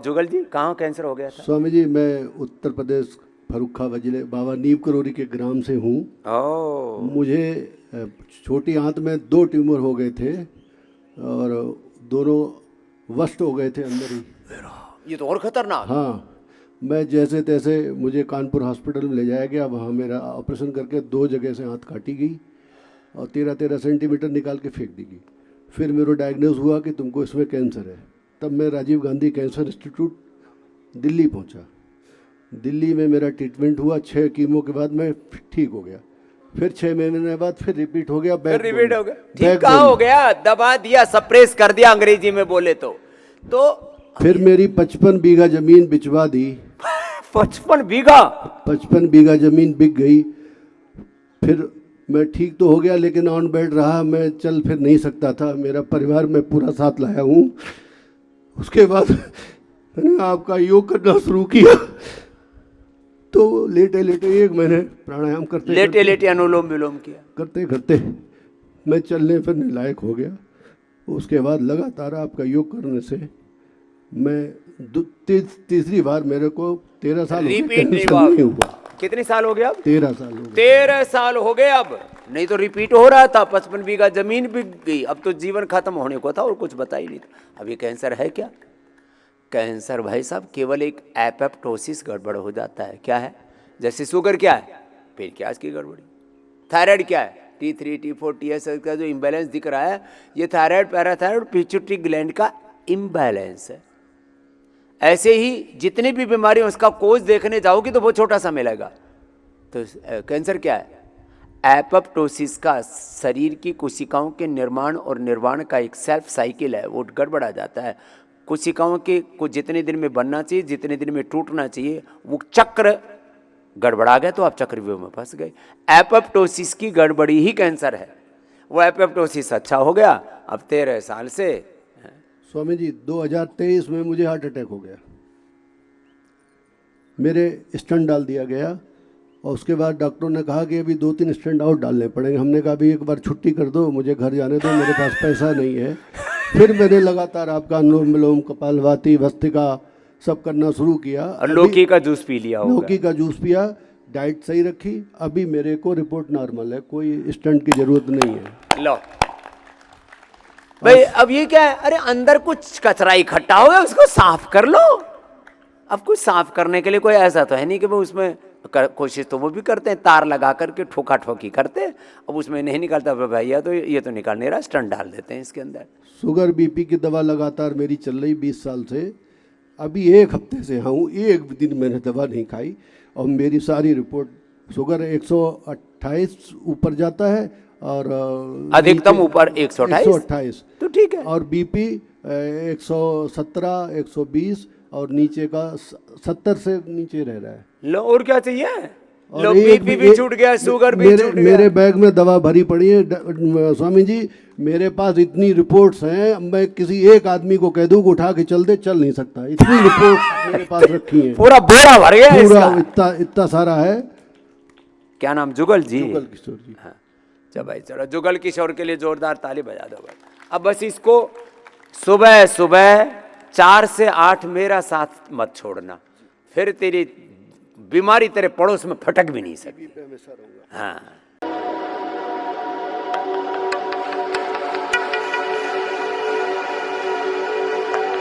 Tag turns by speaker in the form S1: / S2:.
S1: जुगल जी कहाँ कैंसर हो गया था?
S2: स्वामी जी, मैं उत्तर प्रदेश फर्रुखाबाद जिले बाबा नीम करोरी के ग्राम से हूँ।
S1: ओ,
S2: मुझे छोटी आंत में 2 ट्यूमर हो गए थे और दोनों वस्ट हो गए थे अंदर ही।
S1: ये तो और खतरनाक।
S2: हाँ, मैं जैसे तैसे मुझे कानपुर हॉस्पिटल में ले जाया गया। वहाँ मेरा ऑपरेशन करके 2 जगह से आंत काटी गई और 13-13 सेंटीमीटर निकाल के फेंक दी गई। फिर मेरा डायग्नोज हुआ कि तुमको इसमें कैंसर है। तब मैं राजीव गांधी कैंसर इंस्टीट्यूट दिल्ली पहुंचा। दिल्ली में मेरा ट्रीटमेंट हुआ। 6 कीमो के बाद मैं ठीक हो गया। फिर 6 महीने बाद फिर रिपीट हो गया।
S1: फिर रिपीट हो गया। ठीक कहाँ हो गया? दबा दिया, सप्रेस कर दिया अंग्रेजी में बोले तो
S2: फिर मेरी 55 बीघा जमीन बिचवा दी।
S1: 55 बीघा?
S2: 55 बीघा जमीन बिक गई। फिर मैं ठीक तो हो गया, लेकिन ऑन बेड रहा। मैं चल फिर नहीं सकता था। मेरा परिवार में पूरा साथ लाया हूँ। उसके बाद मैंने आपका योग करना शुरू किया। तो लेटे लेटे 1 महीने प्राणायाम करते
S1: लेटे अनुलोम विलोम किया,
S2: करते करते मैं चलने फिरने लायक हो गया। उसके बाद लगातार आपका योग करने से मैं तीसरी बार मेरे को 13 साल
S1: रिपीट नहीं हुआ। कितने साल हो गए अब?
S2: 13 साल हो गए।
S1: 13 साल हो गए अब। नहीं तो रिपीट हो रहा था। 55 बीघा जमीन बिक गई। अब तो जीवन खत्म होने को था और कुछ बता ही नहीं था। अब ये कैंसर है क्या? कैंसर भाई साहब केवल एक एपोप्टोसिस गड़बड़ हो जाता है। क्या है? जैसे शुगर क्या है? पेट की की गड़बड़ी। थायराइड क्या है? T3 T4 TSH का जो इम्बैलेंस दिख रहा है, ये थायराइड, पैराथायराइड, पिट्यूटरी ग्लैंड का इम्बैलेंस है। ऐसे ही जितनी भी बीमारी उसका कोज देखने जाओगी तो वो छोटा सा मिलेगा। तो कैंसर क्या है? एपोप्टोसिस का शरीर की कोशिकाओं के निर्माण और निर्वाण का एक सेल्फ साइकिल है, वो गड़बड़ा जाता है। कोशिकाओं के को जितने दिन में बनना चाहिए, जितने दिन में टूटना चाहिए, वो चक्र गड़बड़ा गया तो आप चक्रव्यूह में फंस गए। एपोप्टोसिस की गड़बड़ी ही कैंसर है। वो एपोप्टोसिस अच्छा हो गया। अब 13 साल से
S2: स्वामी जी 2023 में मुझे हार्ट अटैक हो गया। मेरे स्टंट डाल दिया गया और उसके बाद डॉक्टरों ने कहा कि अभी 2-3 स्टंट और डालने पड़ेंगे। हमने कहा अभी एक बार छुट्टी कर दो, मुझे घर जाने दो, मेरे पास पैसा नहीं है। फिर मैंने लगातार आपका अनुलोम विलोम, कपालभाति, भस्त्रिका सब करना शुरू किया।
S1: और लौकी का जूस पी लिया होगा।
S2: लौकी का जूस पिया, डाइट सही रखी। अभी मेरे को रिपोर्ट नॉर्मल है, कोई स्टंट की जरूरत नहीं है।
S1: लो भाई, अब ये क्या है? अरे अंदर कुछ कचरा इकट्ठा हो गया, उसको साफ कर लो। अब कुछ साफ करने के लिए कोई ऐसा तो है नहीं कि वो उसमें कोशिश तो वो भी करते हैं, तार लगा करके ठोका ठोकी करते हैं। अब उसमें नहीं निकलता भैया, तो ये तो निकाल नहीं रहा, स्टंट डाल देते हैं इसके अंदर।
S2: शुगर बीपी की दवा लगातार मेरी चल रही 20 साल से। अभी 1 हफ्ते से हूँ, 1 दिन मैंने दवा नहीं खाई और मेरी सारी रिपोर्ट शुगर 128 ऊपर जाता है और
S1: अधिकतम ऊपर
S2: 128
S1: तो ठीक है।
S2: और बीपी 117 120 और नीचे का 70 से नीचे रह रहा है।
S1: लो और क्या चाहिए? लो
S2: एक
S1: बीपी भी छूट गया, शुगर भी छूट गया।
S2: मेरे बैग में दवा भरी पड़ी है। स्वामी जी मेरे पास इतनी रिपोर्ट्स हैं, मैं किसी एक आदमी को कह दूं कि उठा के चल दे, चल नहीं सकता। इतनी रिपोर्ट्स मेरे पास रखी हैं।
S1: पूरा बोरा भर गया
S2: पूरा
S1: इसका।
S2: इतना सारा है।
S1: क्या नाम? जुगल जी।
S2: जुगल किशोर जी।
S1: हाँ चलो भाई, चलो जुगल किशोर के लिए जोरदार ताली बजा दो भाई। अब बस इसको सुबह सुबह 4 से 8 मेरा साथ मत छोड़ना, फिर तेरी बीमारी तेरे पड़ोस में फटक भी नहीं सकती। हाँ